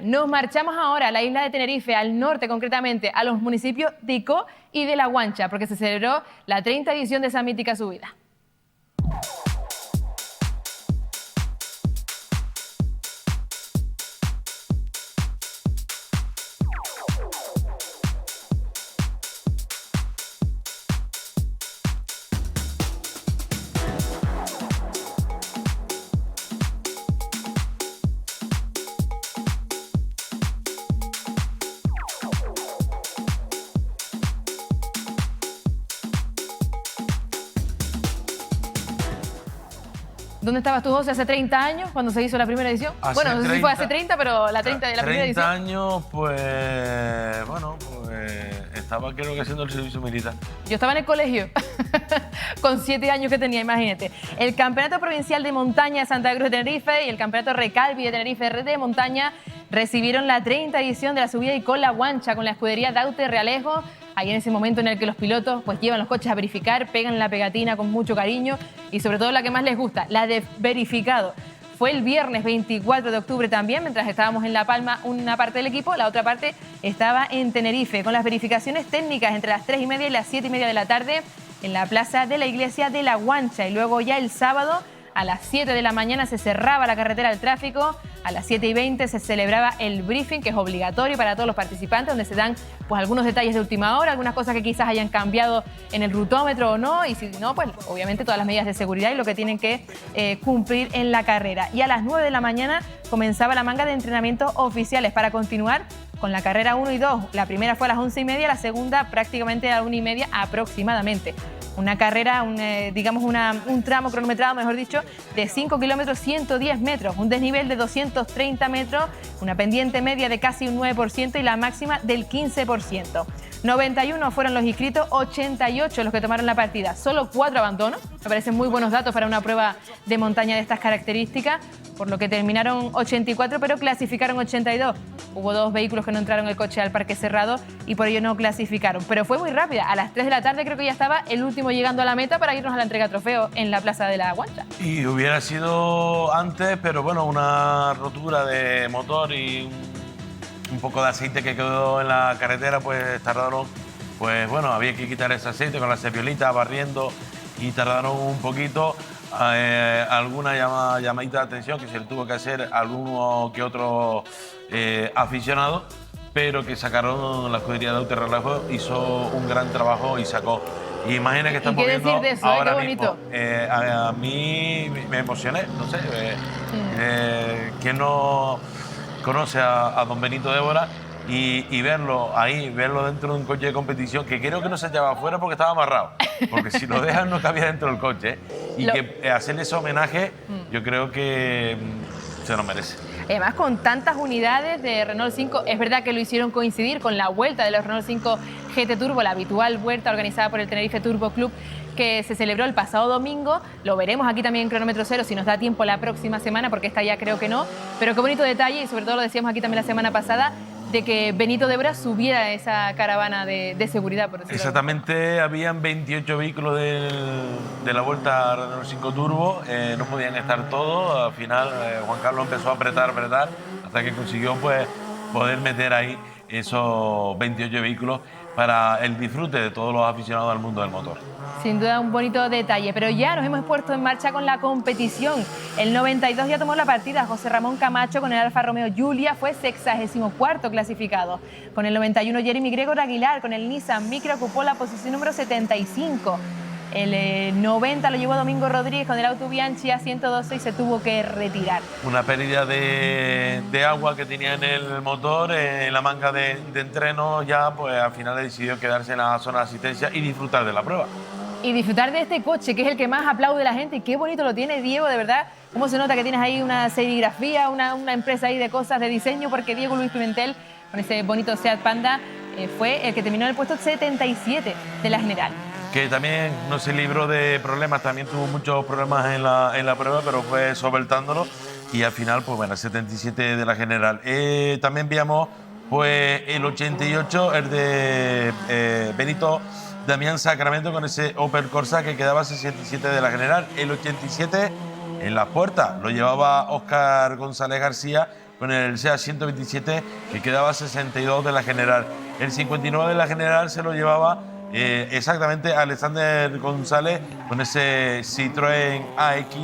Nos marchamos ahora a la isla de Tenerife, al norte concretamente, a los municipios de Icó y de La Guancha, porque se celebró la 30ª edición de esa mítica subida. ¿Dónde estabas tú, José, hace 30 años, cuando se hizo la primera edición? Bueno, no sé si fue hace 30, pero la 30 de la primera edición. 30 años, pues, bueno, estaba creo que haciendo el servicio militar. Yo estaba en el colegio, con 7 años que tenía, imagínate. El Campeonato Provincial de Montaña de Santa Cruz de Tenerife y el Campeonato Recalvi de Tenerife RD de Montaña recibieron la 30ª edición de la subida Icó La Guancha con la escudería Daute Realejo. Ahí en ese momento en el que los pilotos pues llevan los coches a verificar, pegan la pegatina con mucho cariño y sobre todo la que más les gusta, la de verificado. Fue el viernes 24 de octubre también, mientras estábamos en La Palma una parte del equipo, la otra parte estaba en Tenerife, con las verificaciones técnicas entre las 3:30 y las 7:30 de la tarde en la plaza de la iglesia de La Guancha. Y luego ya el sábado a las 7 de la mañana se cerraba la carretera al tráfico, a las 7:20 se celebraba el briefing, que es obligatorio para todos los participantes, donde se dan pues algunos detalles de última hora, algunas cosas que quizás hayan cambiado en el rutómetro o no, y si no, pues obviamente todas las medidas de seguridad y lo que tienen que cumplir en la carrera. Y a las 9 de la mañana comenzaba la manga de entrenamientos oficiales para continuar con la carrera 1 y 2. La primera fue a las 11:30, la segunda prácticamente a las 1:30 aproximadamente. Una carrera, un tramo cronometrado, mejor dicho, de 5 kilómetros 110 metros, un desnivel de 230 metros, una pendiente media de casi un 9% y la máxima del 15%. 91 fueron los inscritos, 88 los que tomaron la partida, solo 4 abandonos. Me parecen muy buenos datos para una prueba de montaña de estas características, por lo que terminaron 84, pero clasificaron 82. Hubo 2 vehículos que no entraron en el coche al parque cerrado y por ello no clasificaron. Pero fue muy rápida. A las 3 de la tarde creo que ya estaba el último llegando a la meta para irnos a la entrega de trofeo en la plaza de La Guancha. Y hubiera sido antes, pero bueno, una rotura de motor y un poco de aceite que quedó en la carretera, pues tardaron, pues bueno, había que quitar ese aceite con la cepiolita barriendo y tardaron un poquito. Alguna llamadita de atención que se le tuvo que hacer a alguno que otro aficionado, pero que sacaron la escudería de Daute Realejo, hizo un gran trabajo y sacó. Y imagina que estamos viendo decir de eso, ahora qué mismo. bonito. A mí me emocioné, no sé, ¿quién no conoce a don Benito Débora? Y verlo ahí, verlo dentro de un coche de competición, que creo que no se llevaba afuera porque estaba amarrado, porque si lo dejan no cabía dentro del coche, y que hacerle ese homenaje, yo creo que se lo merece. Además, con tantas unidades de Renault 5, es verdad que lo hicieron coincidir con la vuelta de los Renault 5 GT Turbo, la habitual vuelta organizada por el Tenerife Turbo Club, que se celebró el pasado domingo. Lo veremos aquí también en Cronómetro Cero, si nos da tiempo la próxima semana, porque esta ya creo que no. Pero qué bonito detalle, y sobre todo lo decíamos aquí también la semana pasada, de que Benito Débora subiera esa caravana de seguridad, por decirlo. Exactamente, habían 28 vehículos de la Vuelta Renault 5 Turbo, no podían estar todos. Al final Juan Carlos empezó a apretar, hasta que consiguió pues poder meter ahí esos 28 vehículos para el disfrute de todos los aficionados al mundo del motor. Sin duda un bonito detalle, pero ya nos hemos puesto en marcha con la competición. El 92 ya tomó la partida José Ramón Camacho con el Alfa Romeo Giulia, fue 64º clasificado. Con el 91 Jeremy Gregor Aguilar con el Nissan Micra ocupó la posición número 75. El 90 lo llevó Domingo Rodríguez con el Auto Bianchi a 112 y se tuvo que retirar. Una pérdida de agua que tenía en el motor, en la manga de entreno, ya pues al final decidió quedarse en la zona de asistencia y disfrutar de la prueba. Y disfrutar de este coche, que es el que más aplaude la gente. Y qué bonito lo tiene, Diego, de verdad. Cómo se nota que tienes ahí una serigrafía, una empresa ahí de cosas de diseño, porque Diego Luis Pimentel, con ese bonito Seat Panda, fue el que terminó en el puesto 77 de la general. Que también no se libró de problemas, también tuvo muchos problemas en la prueba, pero fue solventándolo y al final, pues bueno, 77 de la general. También veíamos pues el 88, el de Benito Damián Sacramento con ese Opel Corsa que quedaba 67 de la general. El 87 en las puertas lo llevaba Óscar González García con el SEA 127, que quedaba 62 de la general. El 59 de la general se lo llevaba exactamente Alexander González con ese Citroën AX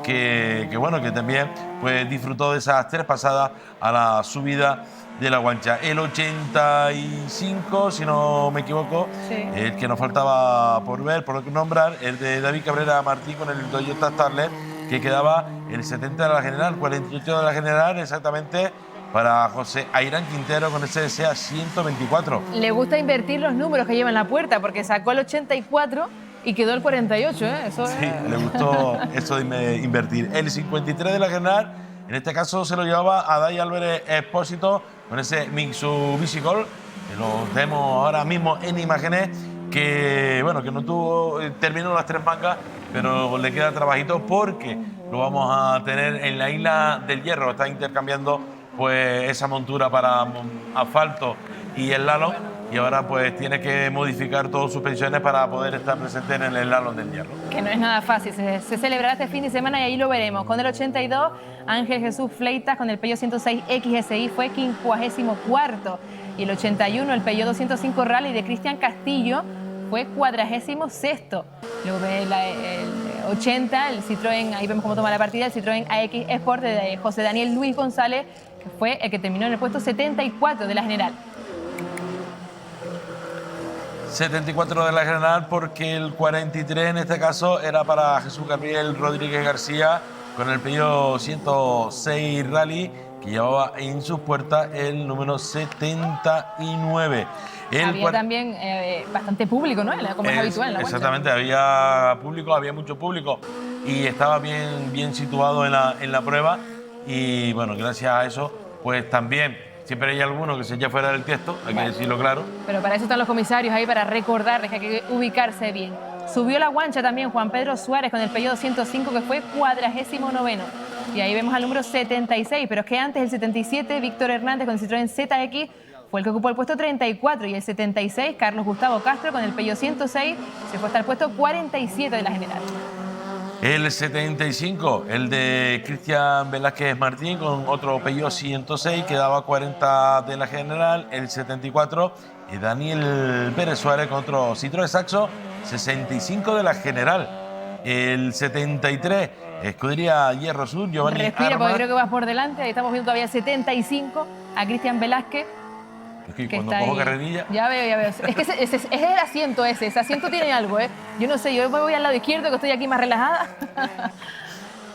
que bueno, que también pues disfrutó de esas 3 pasadas a la subida de la guancha. El 85, si no me equivoco, Sí. el que nos faltaba por ver, por nombrar, el de David Cabrera Martí con el Toyota Starlet, que quedaba el 70 de la general, 48 de la general exactamente para José Airán Quintero con ese SEA 124. Le gusta invertir los números que lleva en la puerta porque sacó el 84 y quedó el 48, ¿eh? Eso Sí, es... le gustó eso de invertir. El 53 de la general, en este caso se lo llevaba a Day Álvarez Expósito con ese Mitsubishi Gol, que lo vemos ahora mismo en imágenes, que bueno, que no tuvo, terminó las 3 mangas, pero le queda trabajito porque lo vamos a tener en la Isla del Hierro. Está intercambiando pues esa montura para asfalto y el slalom, y ahora pues tiene que modificar todas sus suspensiones para poder estar presente en el slalom del Hierro. Que no es nada fácil, se celebrará este fin de semana y ahí lo veremos. Con el 82, Ángel Jesús Fleitas con el Peugeot 106 XSI fue 54. Y el 81, el Peugeot 205 Rally de Cristian Castillo fue 46º. Luego ve el 80, el Citroën, ahí vemos cómo toma la partida, el Citroën AX Sport de José Daniel Luis González, que fue el que terminó en el puesto 74 de la general. 74 de la general, porque el 43 en este caso era para Jesús Gabriel Rodríguez García con el Peugeot 106 Rally, que llevaba en sus puertas el número 79. Había también bastante público, ¿no? Como es habitual en la guancha. Exactamente, había público, había mucho público y estaba bien situado en la prueba, y bueno, gracias a eso pues también siempre hay alguno que se echa fuera del tiesto, hay que decirlo claro. Pero para eso están los comisarios ahí, para recordarles que hay que ubicarse bien. Subió la guancha también Juan Pedro Suárez con el Peugeot 205, que fue 49º. Y ahí vemos al número 76, pero es que antes el 77, Víctor Hernández con el Citroën ZX, fue el que ocupó el puesto 34, y el 76, Carlos Gustavo Castro con el Peugeot 106, se fue hasta el puesto 47 de la general. El 75, el de Cristian Velázquez Martín con otro Peugeot 106, que daba 40 de la general. El 74, y Daniel Pérez Suárez con otro Citroën Saxo, 65 de la general. El 73, Escudería Hierro Sur, Giovanni Respira, Armas. porque creo que vas por delante. Ahí estamos viendo todavía 75 a Cristian Velázquez. Es que que cuando está cojo ahí. carrerilla... Ya veo, ya veo. Es que es el asiento ese asiento tiene algo, ¿eh? Yo no sé, yo me voy al lado izquierdo, que estoy aquí más relajada.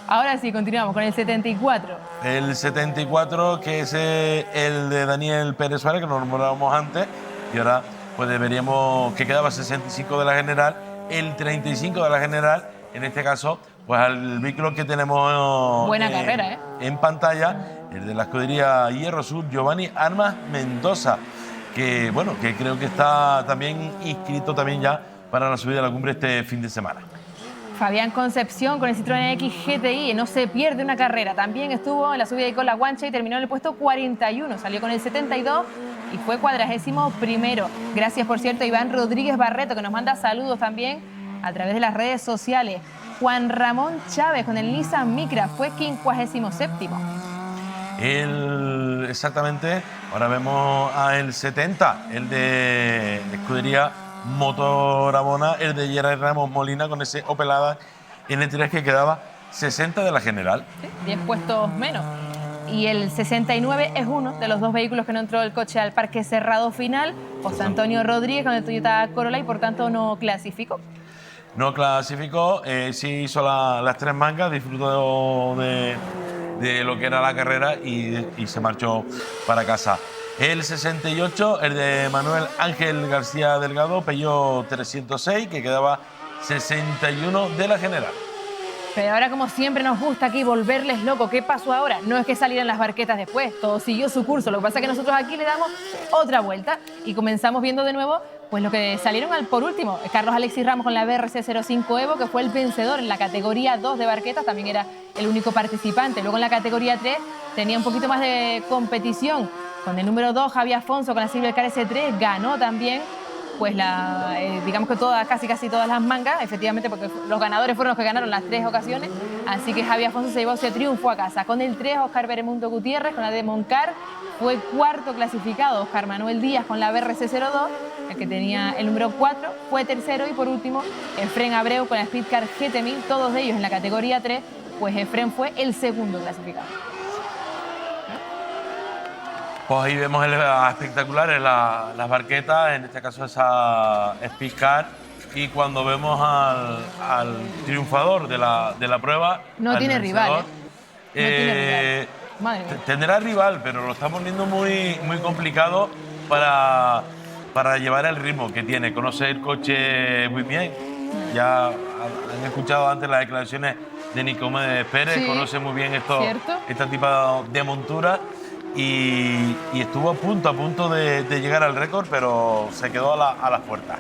Ahora sí, continuamos con el 74. El 74, que es el de Daniel Pérez Suárez, que nos nombrábamos antes, y ahora pues deberíamos, que quedaba 65 de la general, el 35 de la general, en este caso, pues al vehículo que tenemos Buena carrera, ¿eh? En pantalla, el de la escudería Hierro Sur, Giovanni Armas Mendoza, que bueno, que creo que está también inscrito también ya para la subida a la cumbre este fin de semana. Fabián Concepción con el Citroën X GTI, no se pierde una carrera. También estuvo en la subida y con la guancha y terminó en el puesto 41. Salió con el 72 y fue 41º. Gracias, por cierto, a Iván Rodríguez Barreto, que nos manda saludos también a través de las redes sociales. Juan Ramón Chávez con el Nissan Micra fue 57º. Exactamente, ahora vemos a el 70, el de escudería Motor Abona, el de Gerard Ramos Molina con ese Opel Ada N3, que quedaba 60 de la general. Sí, 10 puestos menos. Y el 69 es uno de los dos vehículos que no entró el coche al parque cerrado final. José Antonio Rodríguez con el Toyota Corolla, y por tanto no clasificó. No clasificó, sí hizo las 3 mangas, disfrutó de lo que era la carrera y se marchó para casa. El 68, el de Manuel Ángel García Delgado, Peugeot 306, que quedaba 61 de la general. Pero ahora, como siempre nos gusta aquí volverles loco, ¿qué pasó ahora? No es que salieran las barquetas después, todo siguió su curso. Lo que pasa es que nosotros aquí le damos otra vuelta y comenzamos viendo de nuevo pues lo que salieron por último. Carlos Alexis Ramos con la BRC05 Evo, que fue el vencedor en la categoría 2 de barquetas, también era el único participante. Luego en la categoría 3 tenía un poquito más de competición. Con el número 2, Javier Afonso con la Silvercar S3, ganó también pues digamos que casi todas las mangas, efectivamente, porque los ganadores fueron los que ganaron las 3 ocasiones, así que Javi Afonso se llevó ese triunfo a casa. Con el 3, Óscar Beremundo Gutiérrez, con la de Moncar, fue cuarto clasificado. Óscar Manuel Díaz con la BRC02, el que tenía el número 4, fue tercero, y por último, Efren Abreu con la Speedcar GT1000, todos ellos en la categoría 3, pues Efren fue el segundo clasificado. Pues ahí vemos espectaculares las barquetas, en este caso esa Speedcar, y cuando vemos al triunfador de la prueba... No tiene rival, No tiene rival. Madre mía. Tendrá rival, pero lo estamos viendo muy complicado para llevar el ritmo que tiene. Conoce el coche muy bien. Ya han escuchado antes las declaraciones de Nicomedes Pérez, sí, conoce muy bien este tipo de montura. Y estuvo a punto de llegar al récord, pero se quedó a las puertas.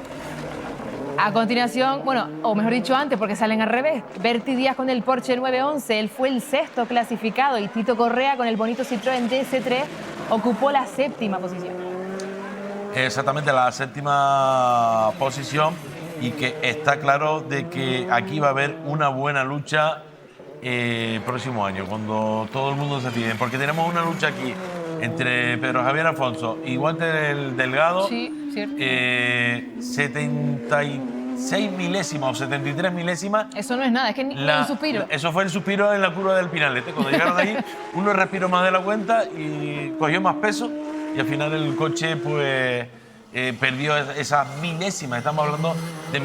A continuación, bueno, o mejor dicho antes, porque salen al revés, Berti Díaz con el Porsche 911, él fue el sexto clasificado, y Tito Correa con el bonito Citroën DS3 ocupó la séptima posición. Exactamente, la séptima posición, y que está claro de que aquí va a haber una buena lucha próximo año, cuando todo el mundo se pide, porque tenemos una lucha aquí entre Pedro Javier Afonso y Walter Delgado. Sí, cierto. 76 milésimas o 73 milésimas. Eso no es nada, es que ni un suspiro. Eso fue el suspiro en la curva del Pinalete. Cuando llegaron ahí, uno respiró más de la cuenta y cogió más peso, y al final el coche pues perdió esa milésima. Estamos hablando de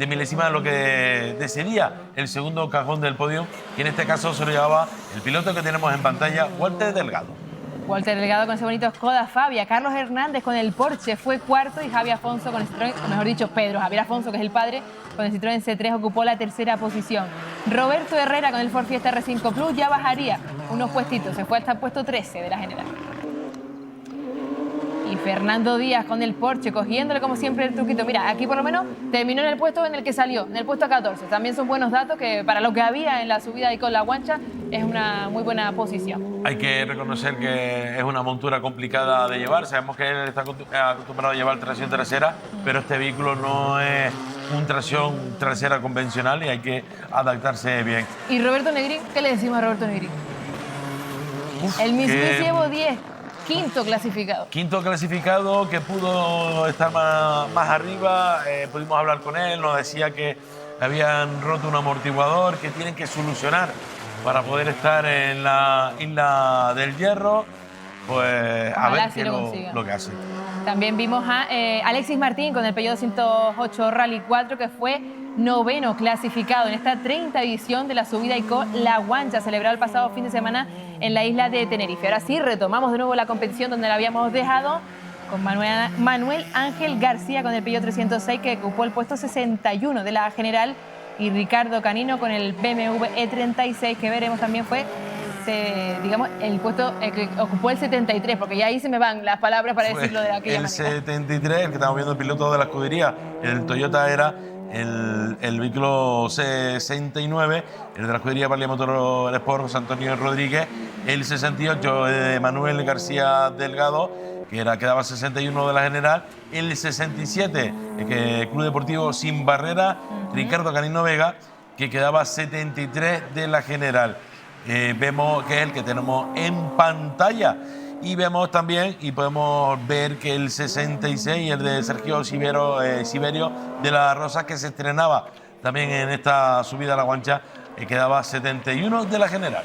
milésima de lo que sería el segundo cajón del podio, y en este caso se lo llevaba el piloto que tenemos en pantalla, Walter Delgado. Walter Delgado con ese bonito Skoda Fabia. Carlos Hernández con el Porsche fue cuarto, y Javi Afonso con el Citroën, o mejor dicho, Pedro Javier Afonso, que es el padre, con el Citroën C3 ocupó la tercera posición. Roberto Herrera con el Ford Fiesta R5 Plus ya bajaría unos puestitos, se fue hasta el puesto 13 de la general. Y Fernando Díaz con el Porsche, cogiéndole como siempre el truquito. Mira, aquí por lo menos terminó en el puesto en el que salió, en el puesto 14. También son buenos datos, que para lo que había en la subida ahí con la guancha es una muy buena posición. Hay que reconocer que es una montura complicada de llevar. Sabemos que él está acostumbrado a llevar tracción trasera, pero este vehículo no es un tracción trasera convencional y hay que adaptarse bien. ¿Y Roberto Negrín? ¿Qué le decimos a Roberto Negrín? El Mitsubishi Evo 10. Quinto clasificado. Quinto clasificado, que pudo estar más arriba. Pudimos hablar con él, nos decía que habían roto un amortiguador que tienen que solucionar para poder estar en la Isla del Hierro. Pues a ver qué es lo que hace. También vimos a Alexis Martín con el Peugeot 208 Rally 4, que fue noveno clasificado en esta 30ª edición de la subida ICO La Guancha, celebrado el pasado fin de semana en la isla de Tenerife. Ahora sí, retomamos de nuevo la competición donde la habíamos dejado, con Manuel Ángel García con el Peugeot 306, que ocupó el puesto 61 de la general, y Ricardo Canino con el BMW E36, que veremos también fue, digamos, el puesto que ocupó el 73, porque ya ahí se me van las palabras para decirlo de aquella manera. El 73, el que estamos viendo, el piloto de la escudería, el Toyota era el vehículo 69, el de la escudería Valle Motor Sport, José Antonio Rodríguez, el 68 de Manuel García Delgado, que quedaba 61 de la general, el 67, el Club Deportivo Sin Barrera, Ricardo Canino Vega, que quedaba 73 de la general. Vemos que es el que tenemos en pantalla, y vemos también y podemos ver que el 66, el de Sergio Siberio de la Rosa, que se estrenaba también en esta subida a la Guancha, quedaba 71 de la general.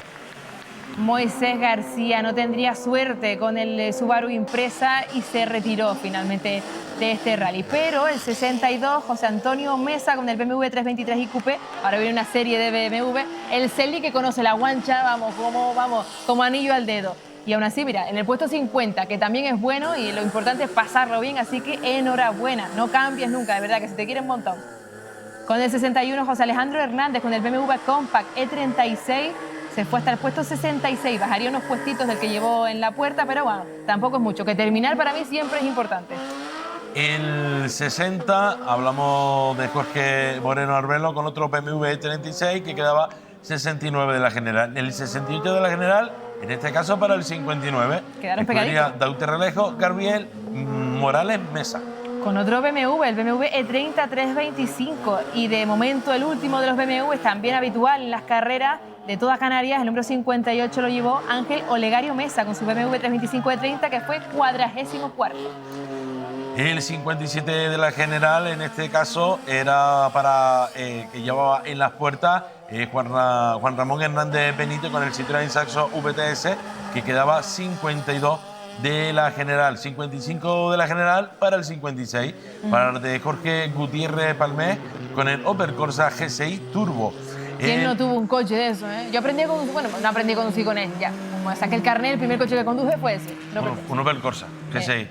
Moisés García no tendría suerte con el Subaru Impreza y se retiró finalmente de este rally. Pero el 62, José Antonio Mesa con el BMW 323 y Coupé, ahora viene una serie de BMW, el Celi, que conoce la Guancha, vamos, como anillo al dedo. Y aún así, mira, en el puesto 50, que también es bueno, y lo importante es pasarlo bien, así que enhorabuena, no cambies nunca, de verdad que se te quiere un montón. Con el 61, José Alejandro Hernández con el BMW Compact E36, se fue hasta el puesto 66, bajaría unos puestitos del que llevó en la puerta, pero bueno, tampoco es mucho, que terminar para mí siempre es importante. El 60, hablamos de Jorge Moreno Arbelo con otro BMW E36 que quedaba 69 de la general. El 68 de la general, en este caso para el 59. Quedaron pegaditos. Daute Relejo, Gabriel Morales Mesa. Con otro BMW, el BMW E30 325, y de momento el último de los BMWs, también habitual en las carreras de toda Canarias, el número 58 lo llevó Ángel Olegario Mesa con su BMW 325 E30, que fue 44º. El 57 de la General, en este caso, era para que llevaba en las puertas Juan Ramón Hernández Benítez con el Citroën Saxo VTS, que quedaba 52 de la General, 55 de la General para el 56, para el de Jorge Gutiérrez Palmés con el Opel Corsa GSI Turbo. ¿Quién no tuvo un coche de eso? Yo aprendí a conducir, bueno, no aprendí a conducir con él, ya. Como saqué el carnet, el primer coche que conduje fue ese. Un Opel Corsa GSI.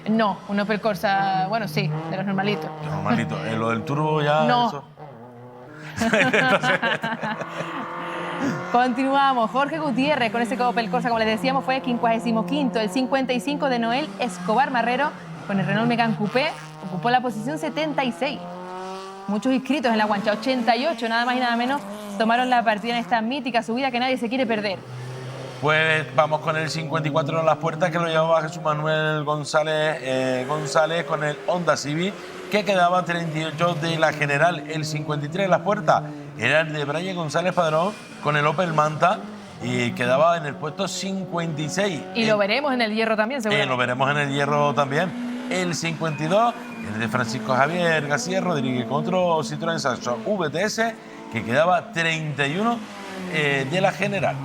No, un Opel Corsa, bueno, sí, de los normalitos. Normalito. Lo del turbo ya... No. Eso. Continuamos. Jorge Gutiérrez con ese Opel Corsa, como les decíamos, fue 55º. El 55 de Noel Escobar Marrero con el Renault Megane Coupé ocupó la posición 76. Muchos inscritos en la guancha, 88, nada más y nada menos, tomaron la partida en esta mítica subida que nadie se quiere perder. Pues vamos con el 54 en las puertas, que lo llevaba Jesús Manuel González con el Honda Civic, que quedaba 38 de la General. El 53 en las puertas era el de Brian González Padrón con el Opel Manta, y quedaba en el puesto 56. Y lo veremos en el Hierro también, seguramente. Lo veremos en el Hierro también. El 52, el de Francisco Javier García Rodríguez con otro Citroën Saxo VTS, que quedaba 31 de la General.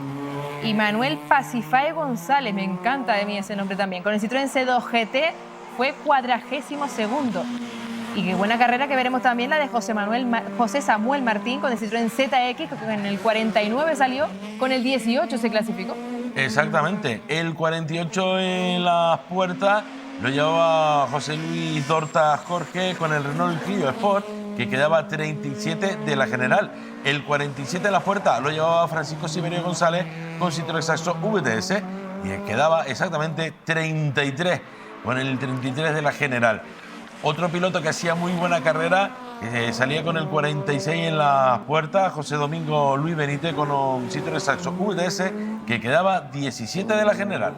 Y Manuel Pacifae González, me encanta de mí ese nombre también, con el Citroën C2 GT fue 42º. Y qué buena carrera que veremos también la de José Samuel Martín con el Citroën ZX, que en el 49 salió, con el 18 se clasificó. Exactamente, el 48 en las puertas lo llevaba José Luis Dorta Jorge con el Renault Clio Sport, que quedaba 37 de la General. El 47 en las puertas lo llevaba Francisco Siberio González con Citroën Saxo VTS, y quedaba exactamente 33 con el 33 de la General. Otro piloto que hacía muy buena carrera, que salía con el 46 en las puertas, José Domingo Luis Benítez con un Citroën Saxo VTS, que quedaba 17 de la General.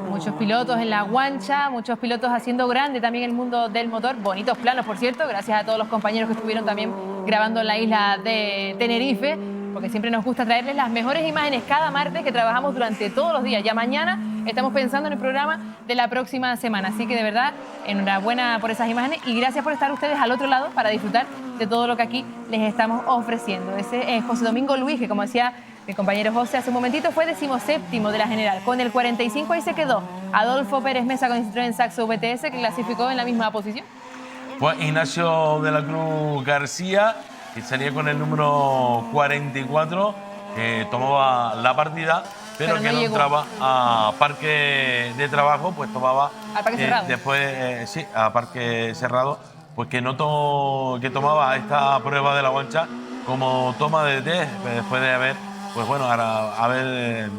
Muchos pilotos en la guancha, muchos pilotos haciendo grande también el mundo del motor. Bonitos planos, por cierto, gracias a todos los compañeros que estuvieron también grabando en la isla de Tenerife, porque siempre nos gusta traerles las mejores imágenes cada martes, que trabajamos durante todos los días. Ya mañana estamos pensando en el programa de la próxima semana. Así que de verdad, enhorabuena por esas imágenes y gracias por estar ustedes al otro lado para disfrutar de todo lo que aquí les estamos ofreciendo. Ese es José Domingo Luis, que como decía mi compañero José hace un momentito, fue 17º de la General. Con el 45 ahí se quedó Adolfo Pérez Mesa con el Citroën Saxo VTS, que clasificó en la misma posición. Pues Ignacio de la Cruz García, que salía con el número 44, que tomaba la partida, pero que no entraba a parque de trabajo, pues tomaba... ¿Al parque cerrado? Después, sí, a parque cerrado, pues que tomaba esta prueba de la guancha como toma de test, después de haber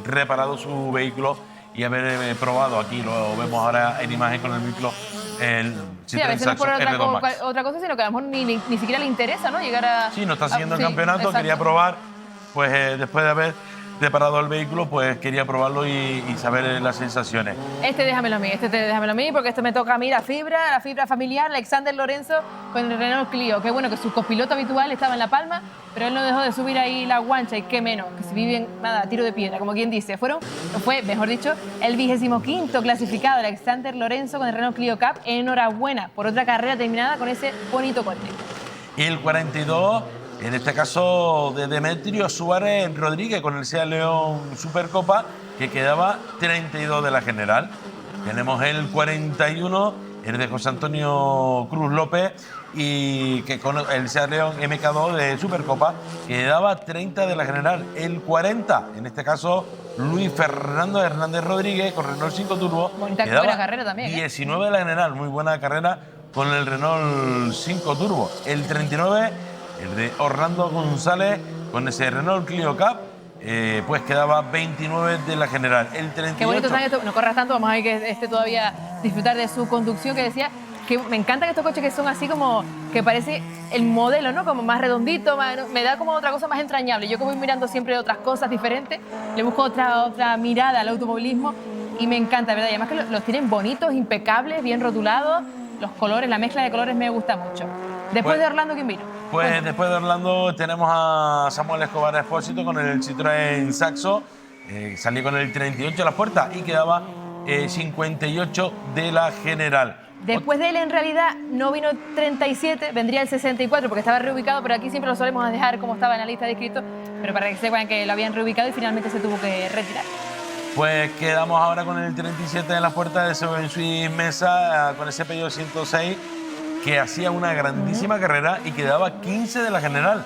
reparado su vehículo y haber probado, aquí lo vemos ahora en imagen con el vehículo, el sí, a veces no es por otra cosa, sino que a lo mejor ni siquiera le interesa, ¿no? Llegar a... Sí, no está siguiendo el campeonato, exacto. Quería probar, pues después de haber reparado el vehículo, pues quería probarlo y saber las sensaciones. Déjamelo a mí, porque esto me toca a mí, la fibra familiar, Alexander Lorenzo con el Renault Clio. Qué bueno que su copiloto habitual estaba en La Palma, pero él no dejó de subir ahí la guancha, y qué menos, que se viven, nada, a tiro de piedra, como quien dice. Fue, mejor dicho, el 25º clasificado, Alexander Lorenzo con el Renault Clio Cup. Enhorabuena por otra carrera terminada con ese bonito coche. Y el 42... en este caso de Demetrio Suárez Rodríguez con el Seat León Supercopa, que quedaba 32 de la General. Tenemos el 41, el de José Antonio Cruz López, y que con el Seat León MK2 de Supercopa quedaba 30 de la General. El 40, en este caso Luis Fernando Hernández Rodríguez con Renault 5 Turbo, quedaba buena carrera también, 19 de la General, muy buena carrera con el Renault 5 Turbo. El 39, el de Orlando González con ese Renault Clio Cup, pues quedaba 29 de la General. El 38... Qué bonito también esto, no corras tanto, vamos a ver que todavía disfrutar de su conducción, que decía que me encantan estos coches que son así como, que parece el modelo, ¿no? Como más redondito, me da como otra cosa más entrañable. Yo que voy mirando siempre otras cosas diferentes, le busco otra mirada al automovilismo y me encanta, ¿verdad? Y además que los tienen bonitos, impecables, bien rotulados. los colores, la mezcla de colores me gusta mucho. Después Pues- de Orlando, ¿quién vino? Pues Cuéntame. después de Orlando tenemos a Samuel Escobar Expósito con el Citroën Saxo. Salió con el 38 a las puertas y quedaba 58 de la general. Después de él, en realidad, no vino 37, vendría el 64 porque estaba reubicado, pero aquí siempre lo solemos dejar como estaba en la lista de inscritos, pero para que sepan que lo habían reubicado y finalmente se tuvo que retirar. Pues quedamos ahora con el 37 en la puerta de Seven Swiss Mesa, con ese Peugeot 106, que hacía una grandísima carrera y quedaba 15 de la general.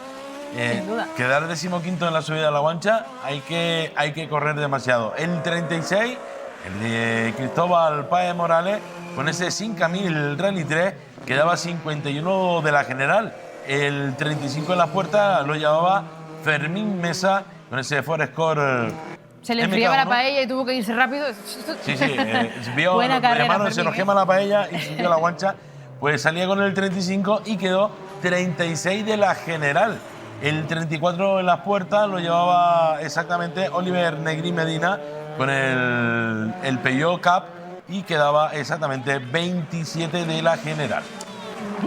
Sin duda. Quedar 15º en la subida a la Guancha, hay que correr demasiado. El 36, el de Cristóbal Páez Morales, con ese 5000 Rally 3, quedaba 51 de la general. El 35 en la puerta lo llevaba Fermín Mesa, con ese Ford Escort. Se le enfriaba la MK1. paella y tuvo que irse rápido. Sí, vio, Buena nos carrera, llamaron, se Fermín, nos ¿eh? quema la paella y subió a la Guancha. Pues salía con el 35 y quedó 36 de la general. El 34 en las puertas lo llevaba exactamente Oliver Negri Medina con el Peugeot Cup y quedaba exactamente 27 de la general.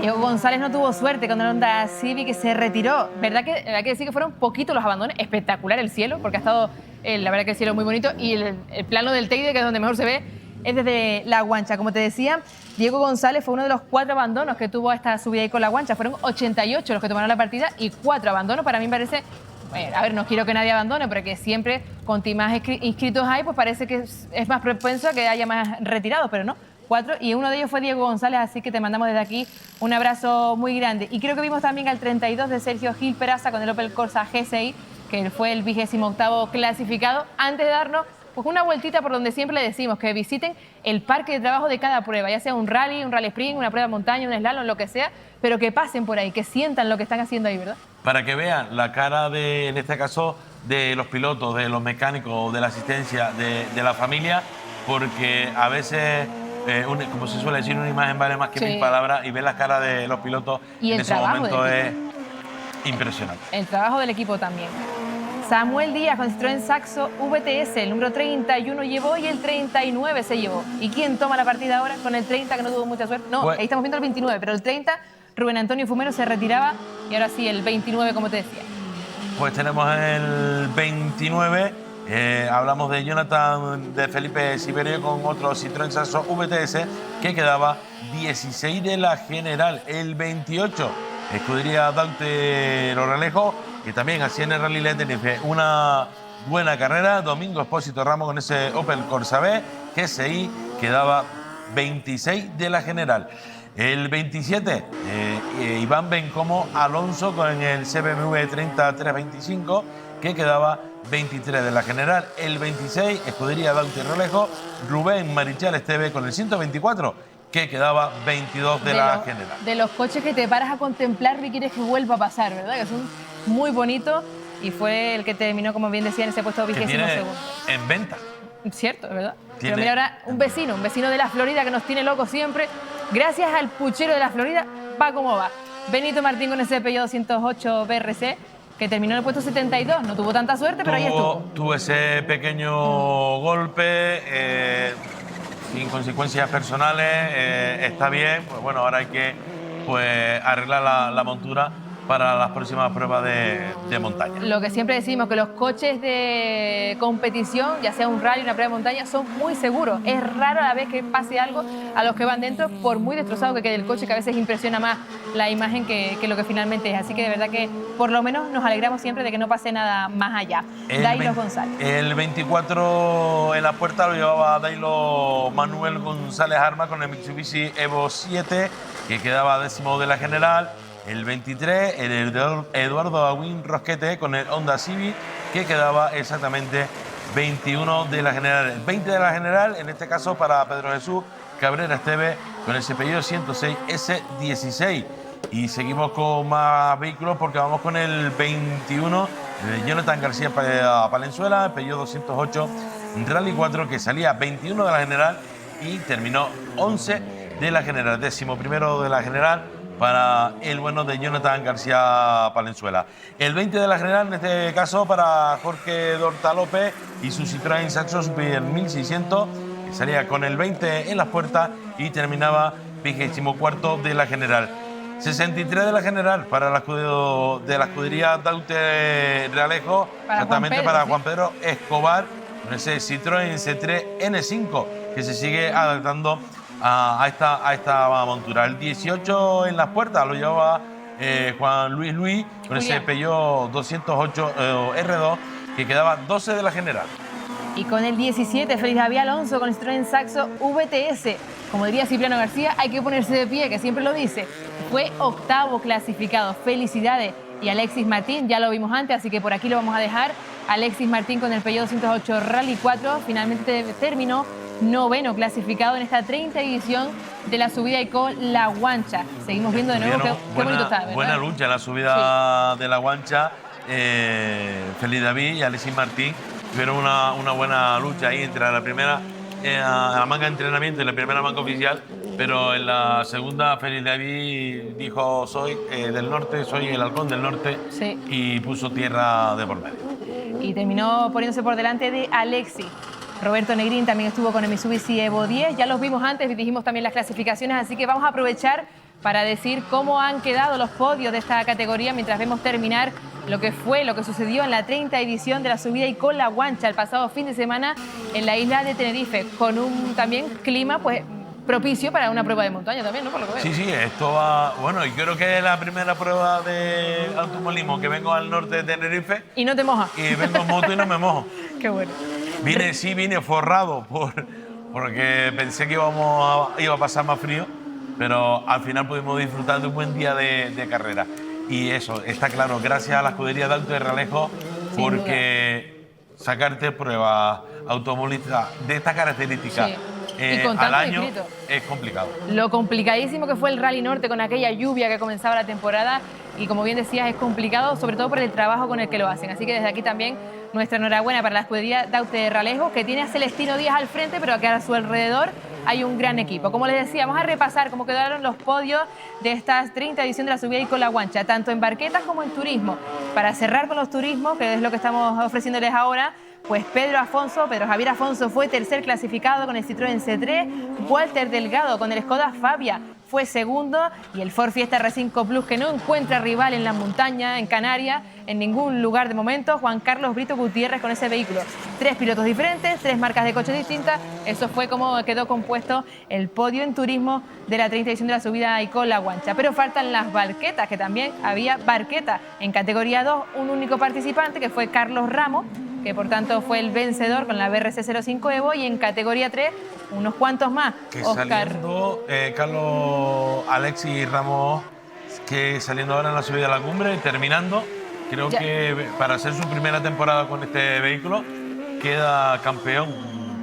Diego González no tuvo suerte con el Honda Civic, que se retiró. ¿Verdad que hay que decir que fueron poquitos los abandonos? Espectacular el cielo, porque ha estado, la verdad que el cielo muy bonito, y el plano del Teide, que es donde mejor se ve, es desde la Guancha. Como te decía, Diego González fue uno de los 4 abandonos que tuvo esta subida ahí con la Guancha. Fueron 88 los que tomaron la partida y 4 abandonos. Para mí me parece, bueno, a ver, no quiero que nadie abandone, pero que siempre con más inscritos hay, pues parece que es más propenso a que haya más retirados, pero no. 4, y uno de ellos fue Diego González, así que te mandamos desde aquí un abrazo muy grande. Y creo que vimos también al 32 de Sergio Gil Peraza con el Opel Corsa GSI, que fue el 28º clasificado, antes de darnos pues una vueltita por donde siempre le decimos que visiten el parque de trabajo de cada prueba, ya sea un rally sprint, una prueba de montaña, un slalom, lo que sea, pero que pasen por ahí, que sientan lo que están haciendo ahí, ¿verdad? Para que vean la cara de, en este caso, de los pilotos, de los mecánicos, de la asistencia, de la familia, porque a veces, como se suele decir, una imagen vale más que Sí. 1000 palabras, y ver las caras de los pilotos Y en el ese trabajo momento del es impresionante. El trabajo del equipo también. Samuel Díaz con Citroën Saxo VTS, el número 31 llevó y el 39 se llevó. ¿Y quién toma la partida ahora con el 30, que no tuvo mucha suerte? No, Pues- ahí estamos viendo el 29, pero el 30, Rubén Antonio Fumero se retiraba y ahora sí, el 29, como te decía. Pues tenemos el 29, hablamos de Jonathan de Felipe Siberio con otro Citroën Saxo VTS que quedaba 16 de la general. El 28, escudería Dante Loralejo, que también hacía en el Rally de Tenerife una buena carrera. Domingo Expósito Ramos con ese Opel Corsa B GSI quedaba 26 de la general. El 27, Iván Bencomo Alonso con el CBMV 30325 que quedaba 23 de la general. El 26, escudería Dante Rolejo, Rubén Marichal Esteve con el 124 que quedaba 22 de la general. De los coches que te paras a contemplar y quieres que vuelva a pasar, ¿verdad? Que son muy bonitos y fue el que terminó, como bien decía, en ese puesto Que 22º. tiene en venta. Cierto, ¿verdad? Pero Tiene- mira ahora un vecino de la Florida que nos tiene locos siempre. Gracias al puchero de la Florida, va como va. Benito Martín con ese Peugeot 208 BRC, que terminó en el puesto 72. No tuvo tanta suerte, pero ahí estuvo. Tuvo ese pequeño golpe, sin consecuencias personales, está bien. Pues bueno, ahora hay que arreglar la montura para las próximas pruebas de montaña. Lo que siempre decimos, que los coches de competición, ya sea un rally, una prueba de montaña, son muy seguros. Es raro a la vez que pase algo a los que van dentro, por muy destrozado que quede el coche, que a veces impresiona más la imagen que lo que finalmente es. Así que de verdad que por lo menos nos alegramos siempre de que no pase nada más allá. Dailo González. El 24 en la puerta lo llevaba Dailo Manuel González Arma con el Mitsubishi Evo 7, que quedaba 10º de la general. El 23, el Eduardo Aguín Rosquete con el Honda Civic, que quedaba exactamente 21 de la general. El 20 de la general, en este caso para Pedro Jesús Cabrera Esteve, con el Peugeot 106 S16. Y seguimos con más vehículos porque vamos con el 21, de Jonathan García Palenzuela, el Peugeot 208 Rally 4, que salía 21 de la general y terminó 11 de la general, 11º de la general para el bueno de Jonathan García Palenzuela. El 20 de la general, en este caso, para Jorge Dorta López y su Citroën Saxo Super 1600, que salía con el 20 en las puertas y terminaba 24º de la general. 63 de la general para de la escudería Daute Realejo, exactamente Pedro, para ¿sí? Juan Pedro Escobar, con ese Citroën C3 N5 que se sigue adaptando a esta montura. El 18 en las puertas lo llevaba Juan Luis con ese Julián. Peugeot 208 R2 que quedaba 12 de la general. Y con el 17, Félix David Alonso con el Citroën Saxo VTS. Como diría Cipriano García, hay que ponerse de pie, que siempre lo dice. Fue octavo clasificado. Felicidades. Y Alexis Martín, ya lo vimos antes, así que por aquí lo vamos a dejar. Alexis Martín con el Peugeot 208 Rally 4 finalmente terminó noveno clasificado en esta 30 edición de la subida y con La Guancha. Seguimos viendo de nuevo qué bonito está, ¿verdad? Buena lucha en la subida de La Guancha. Félix David y Alexis Martín tuvieron una buena lucha ahí entre la primera la manga de entrenamiento y la primera manga oficial, pero en la segunda Félix David dijo soy del norte, soy el halcón del norte, sí, y puso tierra de por medio. Y terminó poniéndose por delante de Alexis. Roberto Negrín también estuvo con el Mitsubishi Evo 10, ya los vimos antes, dijimos también las clasificaciones, así que vamos a aprovechar para decir cómo han quedado los podios de esta categoría mientras vemos terminar lo que sucedió en la 30 edición de la subida y con La Guancha el pasado fin de semana en la isla de Tenerife, con un también clima pues propicio para una prueba de montaña también, ¿no? Por lo que veo. Sí, esto va... Bueno, y creo que es la primera prueba de automovilismo que vengo al norte de Tenerife. Y no te mojas. Y vengo en moto y no me mojo. Qué bueno. Vine forrado porque pensé que iba a pasar más frío, pero al final pudimos disfrutar de un buen día de carrera. Y eso, está claro, gracias a la escudería Daute Realejo, porque sacarte pruebas automovilísticas de esta característica al año es complicado. Lo complicadísimo que fue el Rally Norte con aquella lluvia que comenzaba la temporada y como bien decías es complicado, sobre todo por el trabajo con el que lo hacen. Así que desde aquí también nuestra enhorabuena para la escudería Daute Realejo, que tiene a Celestino Díaz al frente, pero que a su alrededor hay un gran equipo. Como les decía, vamos a repasar cómo quedaron los podios de estas 30 ediciones de la subida y con La Guancha, tanto en barquetas como en turismo. Para cerrar con los turismos, que es lo que estamos ofreciéndoles ahora, pues Pedro Javier Afonso fue tercer clasificado con el Citroën C3, Walter Delgado con el Skoda Fabia fue segundo y el Ford Fiesta R5 Plus, que no encuentra rival en la montaña, en Canarias, en ningún lugar de momento, Juan Carlos Brito Gutiérrez con ese vehículo. 3 pilotos diferentes, 3 marcas de coches distintas, eso fue como quedó compuesto el podio en turismo de la 30 edición de la subida y con La Guancha. Pero faltan las barquetas, que también había barqueta en categoría 2, un único participante que fue Carlos Ramos, que por tanto fue el vencedor con la BRC05 Evo, y en categoría 3 unos cuantos más. Que saliendo Carlos, Alexis Ramos, que saliendo ahora en la subida a la cumbre, terminando, creo que para hacer su primera temporada con este vehículo, queda campeón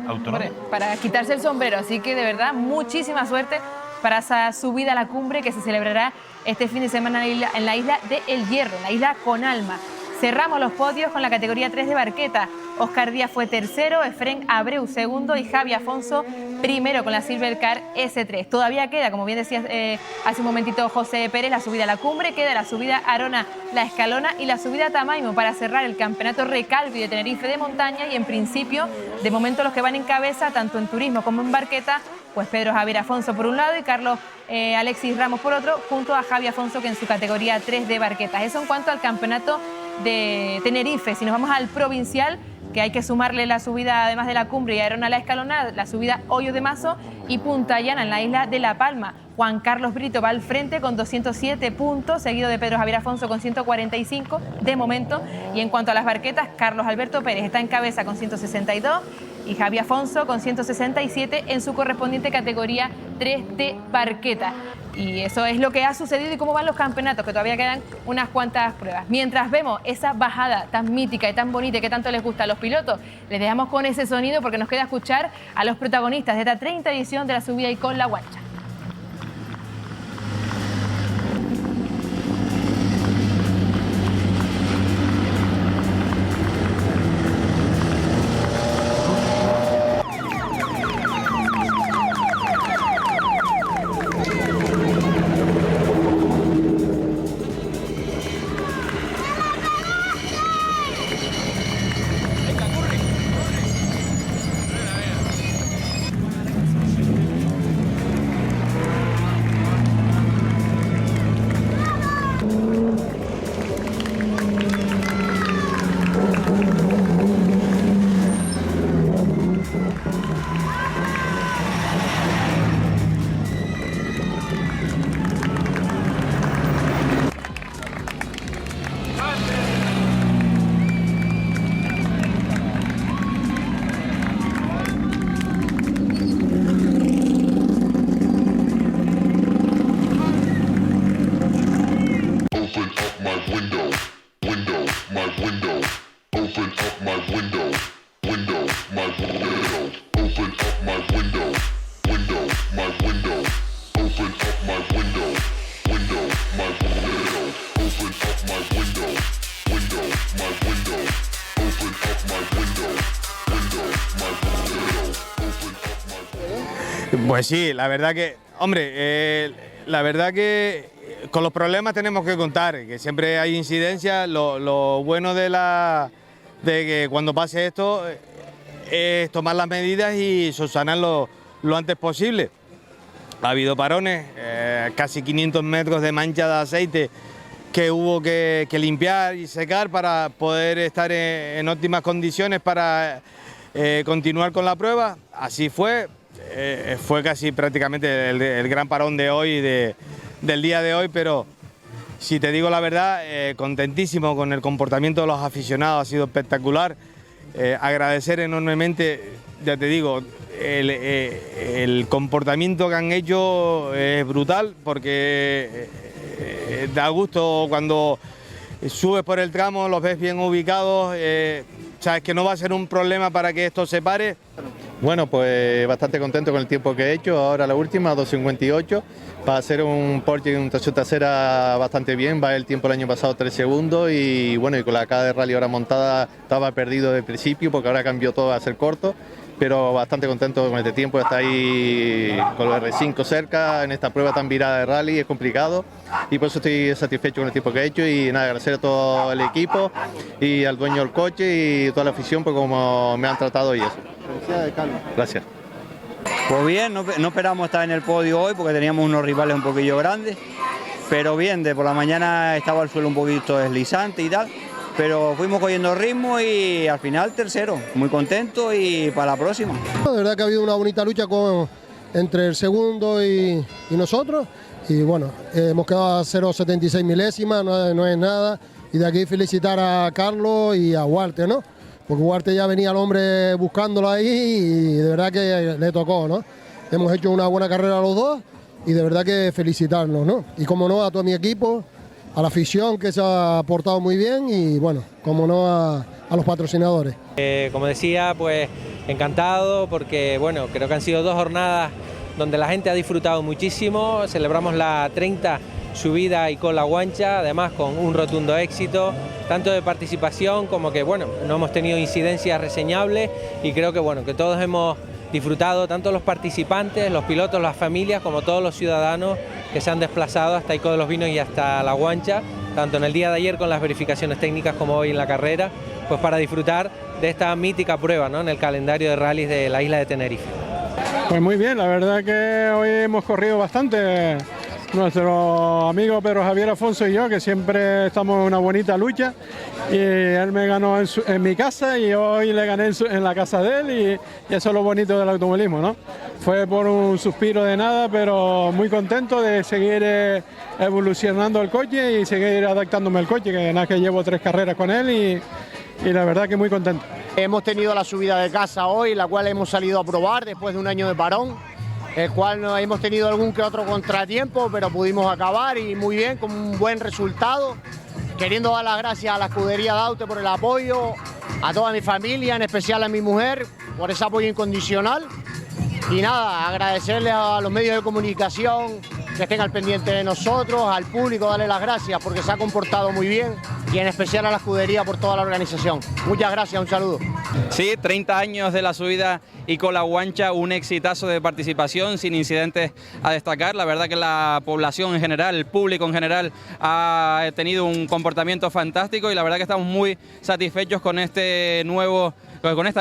autonómico. Bueno, para quitarse el sombrero, así que de verdad muchísima suerte para esa subida a la cumbre que se celebrará este fin de semana en la isla de El Hierro, en la isla con alma. Cerramos los podios con la categoría 3 de barqueta. Oscar Díaz fue tercero, Efrén Abreu segundo y Javi Afonso primero con la Silvercar S3. Todavía queda, como bien decía hace un momentito José Pérez, la subida a la cumbre, queda la subida Arona, la Escalona y la subida a Tamaimo para cerrar el campeonato Recalvi de Tenerife de montaña, y en principio, de momento los que van en cabeza, tanto en turismo como en barqueta, pues Pedro Javier Afonso por un lado y Carlos Alexis Ramos por otro, junto a Javi Afonso, que en su categoría 3 de barquetas. Eso en cuanto al campeonato de Tenerife. Si nos vamos al provincial, que hay que sumarle la subida, además de la cumbre y Arona la Escalona, la subida Hoyo de Mazo y Punta Llana en la isla de La Palma. Juan Carlos Brito va al frente con 207 puntos, seguido de Pedro Javier Afonso con 145 de momento. Y en cuanto a las barquetas, Carlos Alberto Pérez está en cabeza con 162 y Javi Afonso con 167 en su correspondiente categoría 3 de barqueta. Y eso es lo que ha sucedido y cómo van los campeonatos, que todavía quedan unas cuantas pruebas. Mientras vemos esa bajada tan mítica y tan bonita y que tanto les gusta a los pilotos, les dejamos con ese sonido porque nos queda escuchar a los protagonistas de esta 30 edición de la subida y con La Guancha. Pues sí, la verdad que, hombre, la verdad que con los problemas tenemos que contar, que siempre hay incidencias. Lo bueno de que cuando pase esto es tomar las medidas y subsanarlo lo antes posible. Ha habido parones, casi 500 metros de mancha de aceite que hubo que limpiar y secar para poder estar en óptimas condiciones para continuar con la prueba. Así fue. Fue casi prácticamente el gran parón de hoy, del día de hoy, pero si te digo la verdad, contentísimo con el comportamiento de los aficionados, ha sido espectacular. Agradecer enormemente, ya te digo, el comportamiento que han hecho es brutal, porque da gusto cuando subes por el tramo, los ves bien ubicados, sabes que no va a ser un problema para que esto se pare. Bueno, pues bastante contento con el tiempo que he hecho, ahora la última, 2.58, para hacer un Porsche y un tracción trasera bastante bien, va el tiempo el año pasado 3 segundos y bueno, y con la K de rally ahora montada estaba perdido de principio porque ahora cambió todo a ser corto, pero bastante contento con este tiempo, está ahí con el R5 cerca, en esta prueba tan virada de rally, es complicado y por eso estoy satisfecho con el tiempo que he hecho y nada, agradecer a todo el equipo y al dueño del coche y toda la afición por cómo me han tratado y eso. Felicidades, Carlos. Gracias. Pues bien, no esperamos estar en el podio hoy porque teníamos unos rivales un poquillo grandes, pero bien, de por la mañana estaba el suelo un poquito deslizante y tal, pero fuimos cogiendo ritmo y al final tercero, muy contento y para la próxima. De verdad que ha habido una bonita lucha entre el segundo y nosotros y bueno, hemos quedado a 0,76 milésimas, no es nada y de aquí felicitar a Carlos y a Walter, ¿no? Porque Huarte ya venía el hombre buscándolo ahí y de verdad que le tocó, ¿no? Hemos hecho una buena carrera los dos y de verdad que felicitarnos, ¿no? Y como no, a todo mi equipo, a la afición que se ha portado muy bien y bueno, como no, a los patrocinadores. Como decía, pues encantado porque bueno, creo que han sido 2 jornadas donde la gente ha disfrutado muchísimo, celebramos la 30 subida y con la guancha, además con un rotundo éxito, tanto de participación como que bueno, no hemos tenido incidencias reseñables y creo que bueno, que todos hemos disfrutado, tanto los participantes, los pilotos, las familias, como todos los ciudadanos que se han desplazado hasta Ico de los Vinos y hasta la guancha, tanto en el día de ayer con las verificaciones técnicas como hoy en la carrera, pues para disfrutar de esta mítica prueba, ¿no?, en el calendario de rallies de la isla de Tenerife. Pues muy bien, la verdad que hoy hemos corrido bastante. Nuestro amigo Pedro Javier Afonso y yo, que siempre estamos en una bonita lucha, y él me ganó en mi casa y hoy le gané en la casa de él y eso es lo bonito del automovilismo, ¿no? Fue por un suspiro de nada, pero muy contento de seguir evolucionando el coche y seguir adaptándome al coche, que nada, que llevo 3 carreras con él y la verdad que muy contento. Hemos tenido la subida de casa hoy, la cual hemos salido a probar después de un año de parón, el cual no hemos tenido algún que otro contratiempo, pero pudimos acabar y muy bien, con un buen resultado. Queriendo dar las gracias a la escudería Daute por el apoyo, a toda mi familia, en especial a mi mujer, por ese apoyo incondicional. Y nada, agradecerle a los medios de comunicación que estén al pendiente de nosotros, al público, darle las gracias porque se ha comportado muy bien y en especial a la escudería por toda la organización. Muchas gracias, un saludo. Sí, 30 años de la subida y con la guancha, un exitazo de participación sin incidentes a destacar. La verdad que la población en general, el público en general ha tenido un comportamiento fantástico y la verdad que estamos muy satisfechos con esta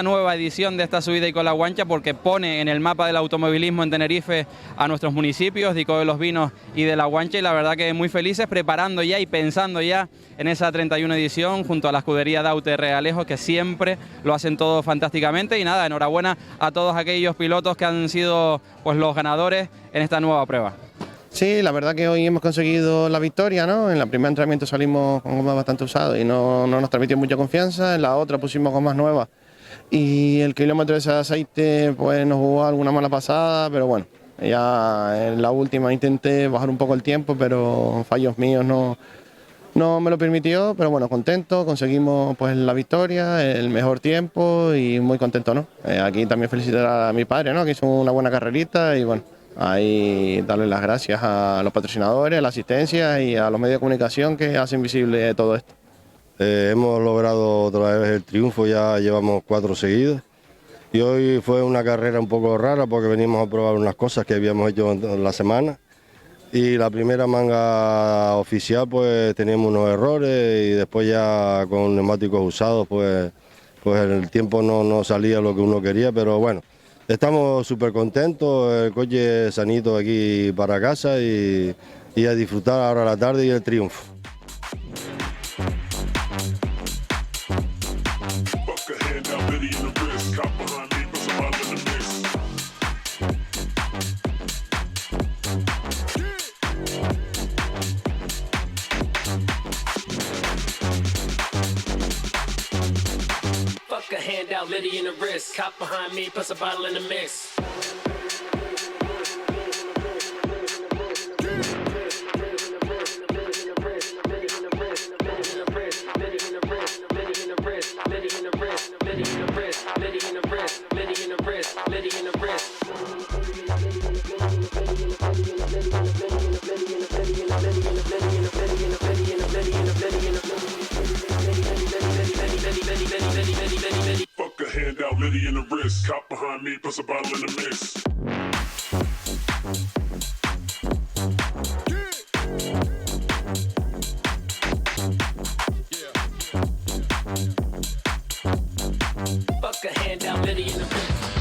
nueva edición de esta subida y con la guancha, porque pone en el mapa del automovilismo en Tenerife a nuestros municipios de Ico de los Vinos y de la Guancha, y la verdad que muy felices, preparando ya y pensando ya en esa 31 edición junto a la escudería Daute Realejo, que siempre lo hacen todo fantásticamente. Y nada, enhorabuena a todos aquellos pilotos que han sido pues los ganadores en esta nueva prueba. Sí, la verdad que hoy hemos conseguido la victoria, ¿no? En el primer entrenamiento salimos con gomas bastante usadas y no nos transmitió mucha confianza, en la otra pusimos gomas nuevas y el kilómetro de ese aceite pues nos jugó alguna mala pasada, pero bueno, ya en la última intenté bajar un poco el tiempo, pero fallos míos no me lo permitió, pero bueno, contento, conseguimos pues la victoria, el mejor tiempo y muy contento, ¿no? Aquí también felicitar a mi padre, ¿no?, que hizo una buena carrerita y bueno, ahí darle las gracias a los patrocinadores, a la asistencia y a los medios de comunicación que hacen visible todo esto. Hemos logrado otra vez el triunfo, ya llevamos 4 seguidos Y hoy fue una carrera un poco rara porque venimos a probar unas cosas que habíamos hecho en la semana. Y la primera manga oficial pues teníamos unos errores y después ya con neumáticos usados pues el tiempo no salía lo que uno quería, pero bueno, estamos súper contentos, el coche sanito aquí para casa y a disfrutar ahora la tarde y el triunfo. Fuck a handout, Liddy in the wrist. Cop behind me, plus a bottle in the mix. Fuck a handout, Liddy in the wrist. Cop behind me, plus a bottle in the mix. Fuck a handout, Liddy in the wrist.